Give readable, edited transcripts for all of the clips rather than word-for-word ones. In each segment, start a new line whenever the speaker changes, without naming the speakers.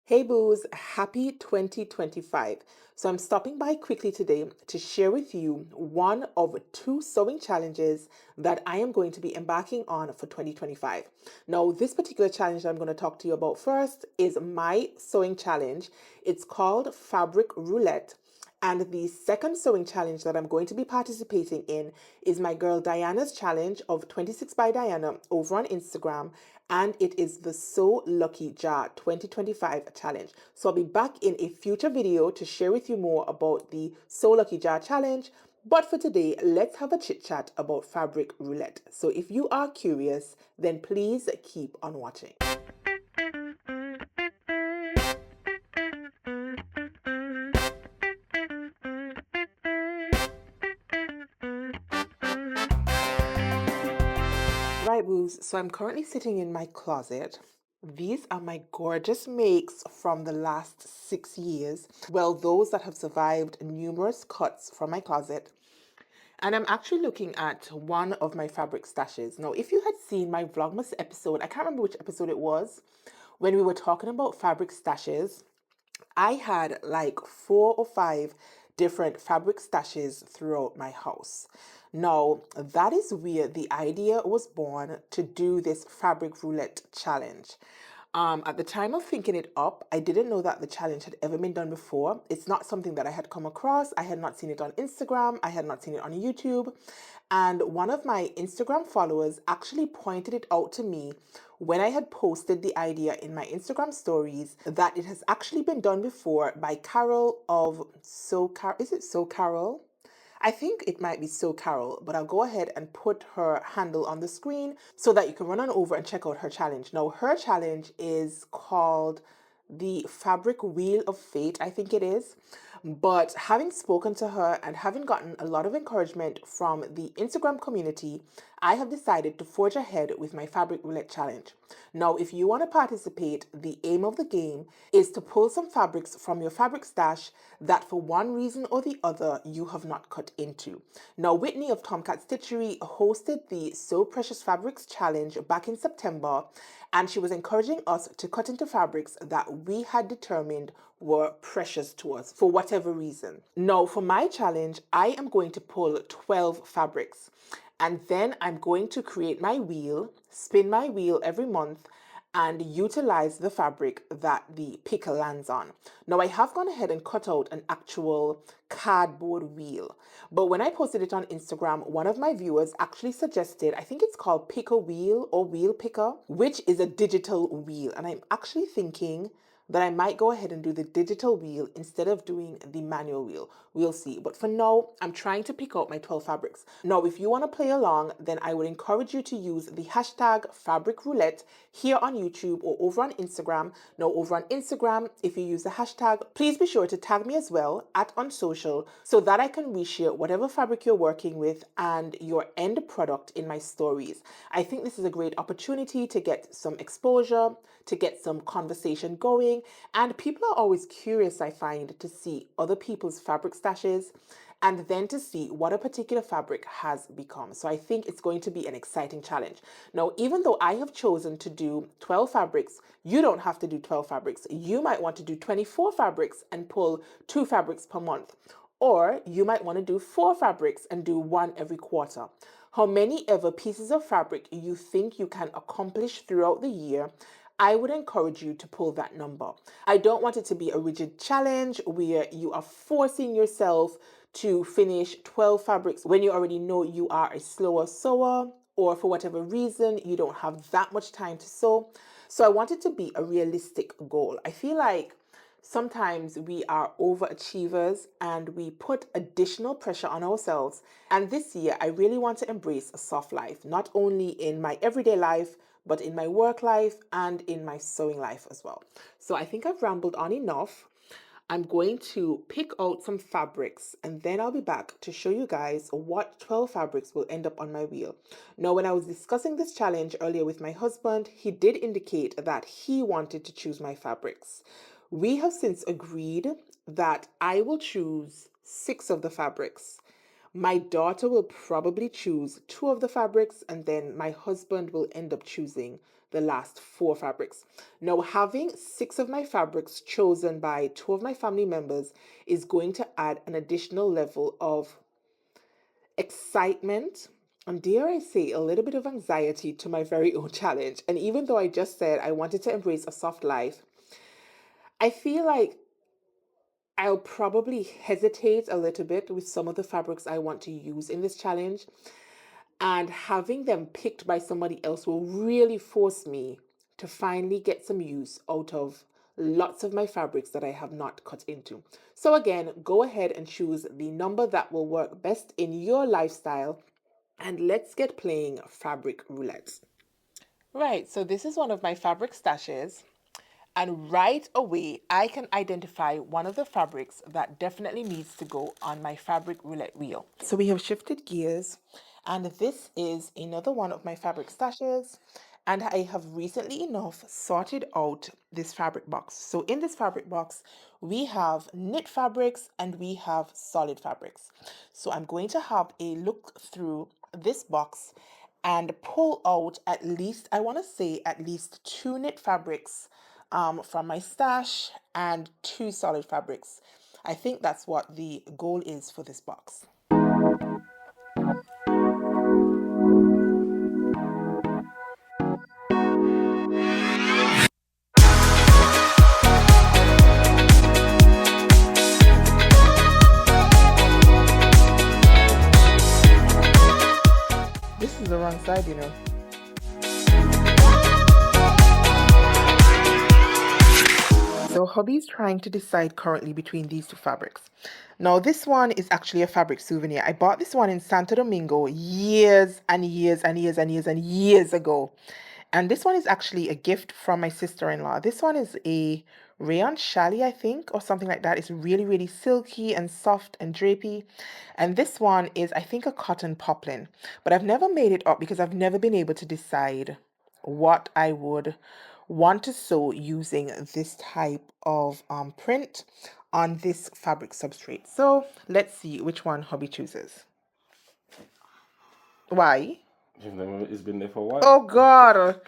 Hey Boos, happy 2025. So I'm stopping by quickly today to share with you one of two sewing challenges that I am going to be embarking on for 2025. Now, this particular challenge that I'm going to talk to you about first is my sewing challenge. It's called Fabric Roulette. And the second sewing challenge that I'm going to be participating in is my girl Dayana's challenge of 26 by Dayana over on Instagram. And it is the So Lucky Jar 2025 challenge. So I'll be back in a future video to share with you more about the So Lucky Jar challenge. But for today, let's have a chit chat about fabric roulette. So if you are curious, then please keep on watching. Right, Boos. So I'm currently sitting in my closet. These are my gorgeous makes from the last 6 years. Well, those that have survived numerous cuts from my closet. And I'm actually looking at one of my fabric stashes. Now, if you had seen my Vlogmas episode, I can't remember which episode it was, when we were talking about fabric stashes, I had like 4 or 5 different fabric stashes throughout my house. Now, that is where the idea was born to do this fabric roulette challenge. At the time of thinking it up, I didn't know that the challenge had ever been done before. It's not something that I had come across. I had not seen it on Instagram. I had not seen it on YouTube. And one of my Instagram followers actually pointed it out to me when I had posted the idea in my Instagram stories that it has actually been done before by Carol of is it So Carol? I think it might be So Carol, but I'll go ahead and put her handle on the screen so that you can run on over and check out her challenge. Now, her challenge is called the Fabric Wheel of Fate, I think it is. But having spoken to her and having gotten a lot of encouragement from the Instagram community, I have decided to forge ahead with my Fabric Roulette challenge. Now, if you want to participate, the aim of the game is to pull some fabrics from your fabric stash that for one reason or the other you have not cut into. Now, Whitney of TomKatStitchery hosted the So Precious Fabrics challenge back in September, and she was encouraging us to cut into fabrics that we had determined were precious to us for whatever reason. Now, for my challenge, I am going to pull 12 fabrics. And then I'm going to create my wheel, spin my wheel every month, and utilize the fabric that the picker lands on. Now, I have gone ahead and cut out an actual cardboard wheel. But when I posted it on Instagram, one of my viewers actually suggested, I think it's called Picker Wheel or Wheel Picker, which is a digital wheel. And I'm actually thinking that I might go ahead and do the digital wheel instead of doing the manual wheel. We'll see. But for now, I'm trying to pick out my 12 fabrics. Now, if you want to play along, then I would encourage you to use the hashtag Fabric Roulette here on YouTube or over on Instagram. Now, over on Instagram, if you use the hashtag, please be sure to tag me as well at on social so that I can reshare whatever fabric you're working with and your end product in my stories. I think this is a great opportunity to get some exposure, to get some conversation going. And people are always curious, I find, to see other people's fabric stashes and then to see what a particular fabric has become. So I think it's going to be an exciting challenge. Now, even though I have chosen to do 12 fabrics, you don't have to do 12 fabrics. You might want to do 24 fabrics and pull 2 fabrics per month. Or you might want to do 4 fabrics and do 1 every quarter. How many ever pieces of fabric you think you can accomplish throughout the year, I would encourage you to pull that number. I don't want it to be a rigid challenge where you are forcing yourself to finish 12 fabrics when you already know you are a slower sewer, or for whatever reason you don't have that much time to sew. So I want it to be a realistic goal. I feel like sometimes we are overachievers and we put additional pressure on ourselves. And this year, I really want to embrace a soft life, not only in my everyday life, but in my work life and in my sewing life as well. So I think I've rambled on enough. I'm going to pick out some fabrics and then I'll be back to show you guys what 12 fabrics will end up on my wheel. Now, when I was discussing this challenge earlier with my husband, he did indicate that he wanted to choose my fabrics. We have since agreed that I will choose 6 of the fabrics. My daughter will probably choose 2 of the fabrics, and then my husband will end up choosing the last 4 fabrics. Now, having 6 of my fabrics chosen by 2 of my family members is going to add an additional level of excitement and, dare I say, a little bit of anxiety to my very own challenge. And even though I just said I wanted to embrace a soft life, I feel like I'll probably hesitate a little bit with some of the fabrics I want to use in this challenge. And having them picked by somebody else will really force me to finally get some use out of lots of my fabrics that I have not cut into. So again, go ahead and choose the number that will work best in your lifestyle, and let's get playing fabric roulette. Right, so this is one of my fabric stashes. And right away, I can identify one of the fabrics that definitely needs to go on my fabric roulette wheel. So we have shifted gears, and this is another one of my fabric stashes. And I have recently enough sorted out this fabric box. So in this fabric box, we have knit fabrics and we have solid fabrics. So I'm going to have a look through this box and pull out at least, I want to say at least 2 knit fabrics from my stash and 2 solid fabrics. I think that's what the goal is for this box. This is the wrong side, you know. So hubby's trying to decide currently between these 2 fabrics. Now this one is actually a fabric souvenir. I bought this one in Santo Domingo years and years and years and years and years ago. And this one is actually a gift from my sister-in-law. This one is a rayon challis, I think, or something like that. It's really, really silky and soft and drapey. And this one is, I think, a cotton poplin. But I've never made it up because I've never been able to decide what I would want to sew using this type of print on this fabric substrate. So let's see which one hubby chooses. Why?
It's been there for a while.
Oh God,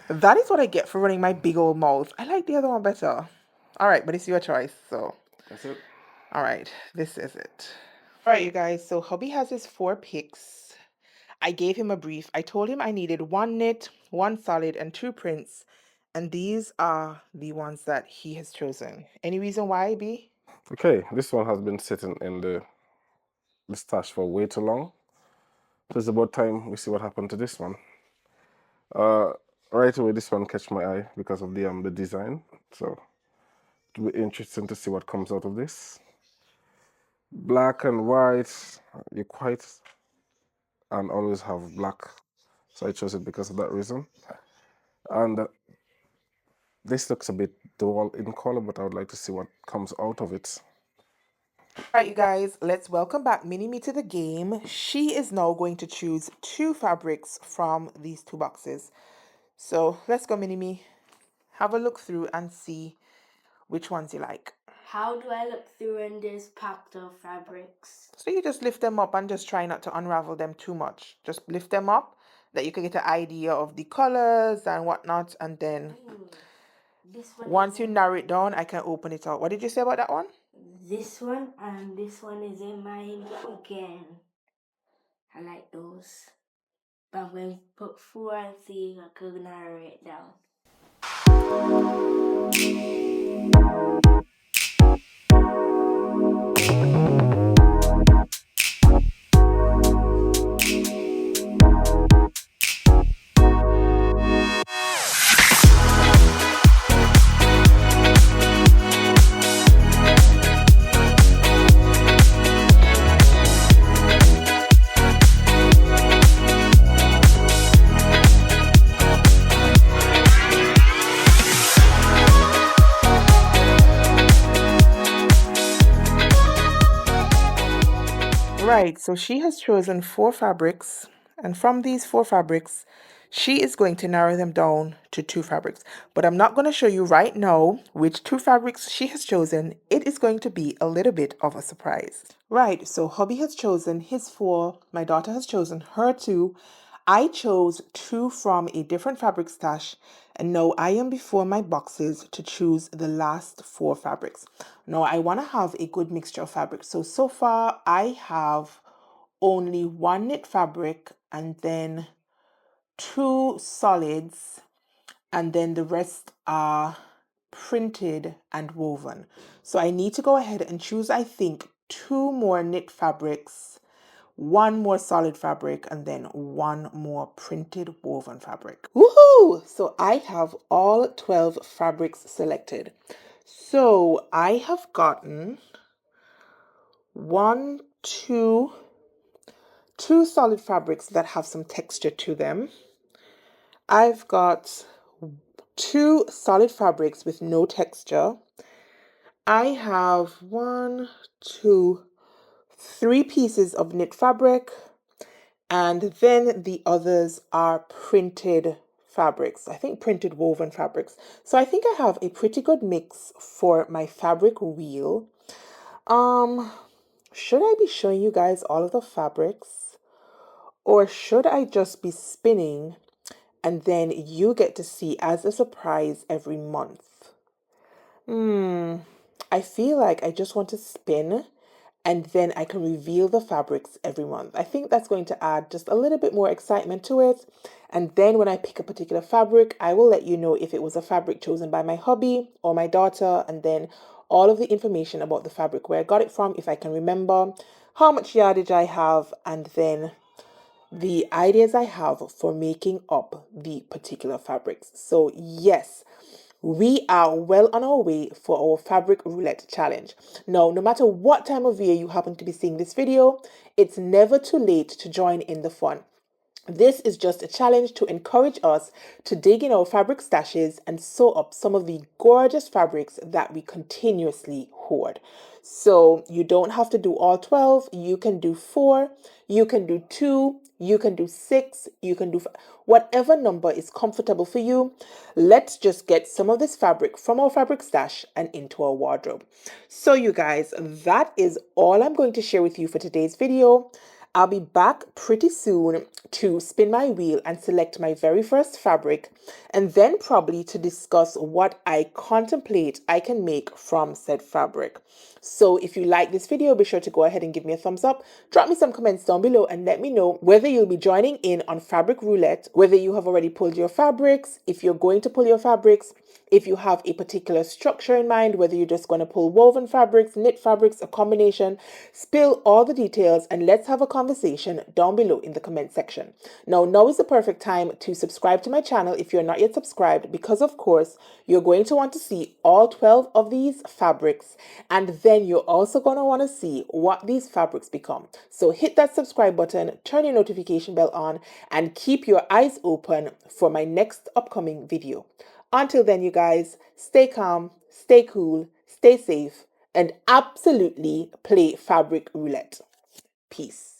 that is what I get for running my big old mouth. I like the other one better. All right, but it's your choice, so.
That's it.
All right, this is it. All right, you guys, so hubby has his 4 picks. I gave him a brief. I told him I needed 1 knit, 1 solid, and 2 prints. And these are the ones that he has chosen. Any reason why, B?
Okay, this one has been sitting in the stash for way too long. So it's about time we see what happened to this one. Right away, this one catch my eye because of the design. So it'll be interesting to see what comes out of this. Black and white, you quite and always have black. So I chose it because of that reason. And this looks a bit dull in color, but I would like to see what comes out of it.
All right, you guys, let's welcome back Mini-Me to the game. She is now going to choose 2 fabrics from these 2 boxes. So let's go, Mini-Me. Have a look through and see which ones you like.
How do I look through in this packed of fabrics?
So you just lift them up and just try not to unravel them too much. Just lift them up that you can get an idea of the colors and whatnot. And then
This one
once you narrow it down, I can open it out. What did you say about that one?
This one and this one is in mine again. I like those. But I'm going to put 4 and see if I can narrow it down.
Right, so she has chosen 4 fabrics, and from these 4 fabrics, she is going to narrow them down to 2 fabrics. But I'm not going to show you right now which 2 fabrics she has chosen. It is going to be a little bit of a surprise. Right, so hubby has chosen his 4, my daughter has chosen her 2, I chose 2 from a different fabric stash, and now I am before my boxes to choose the last 4 fabrics. Now I want to have a good mixture of fabrics. So far I have only 1 knit fabric and then 2 solids, and then the rest are printed and woven. So I need to go ahead and choose, I think, 2 more knit fabrics, 1 more solid fabric, and then 1 more printed woven fabric. Woohoo! So I have all 12 fabrics selected. So I have gotten 1, 2 solid fabrics that have some texture to them. I've got 2 solid fabrics with no texture. I have 1, 2, 3 pieces of knit fabric, and then the others are printed fabrics. I think printed woven fabrics. So I think I have a pretty good mix for my fabric wheel. Should I be showing you guys all of the fabrics, or should I just be spinning and then you get to see as a surprise every month? I feel like I just want to spin and then I can reveal the fabrics every month. I think that's going to add just a little bit more excitement to it. And then when I pick a particular fabric, I will let you know if it was a fabric chosen by my hubby or my daughter, and then all of the information about the fabric, where I got it from, if I can remember, how much yardage I have, and then the ideas I have for making up the particular fabrics. So yes, we are well on our way for our fabric roulette challenge. Now, no matter what time of year you happen to be seeing this video, it's never too late to join in the fun. This is just a challenge to encourage us to dig in our fabric stashes and sew up some of the gorgeous fabrics that we continuously hoard. So you don't have to do all 12. You can do 4, you can do 2, you can do 6, you can do whatever number is comfortable for you. Let's just get some of this fabric from our fabric stash and into our wardrobe. So you guys, that is all I'm going to share with you for today's video. I'll be back pretty soon to spin my wheel and select my very first fabric, and then probably to discuss what I contemplate I can make from said fabric. So if you like this video, be sure to go ahead and give me a thumbs up. Drop me some comments down below and let me know whether you'll be joining in on Fabric Roulette, whether you have already pulled your fabrics, if you're going to pull your fabrics, if you have a particular structure in mind, whether you're just going to pull woven fabrics, knit fabrics, a combination. Spill all the details and let's have a conversation down below in the comment section. Now is the perfect time to subscribe to my channel if you're not yet subscribed, because of course you're going to want to see all 12 of these fabrics, and then you're also going to want to see what these fabrics become. So hit that subscribe button, turn your notification bell on, and keep your eyes open for my next upcoming video. Until then, you guys, stay calm, stay cool, stay safe, and absolutely play fabric roulette. Peace.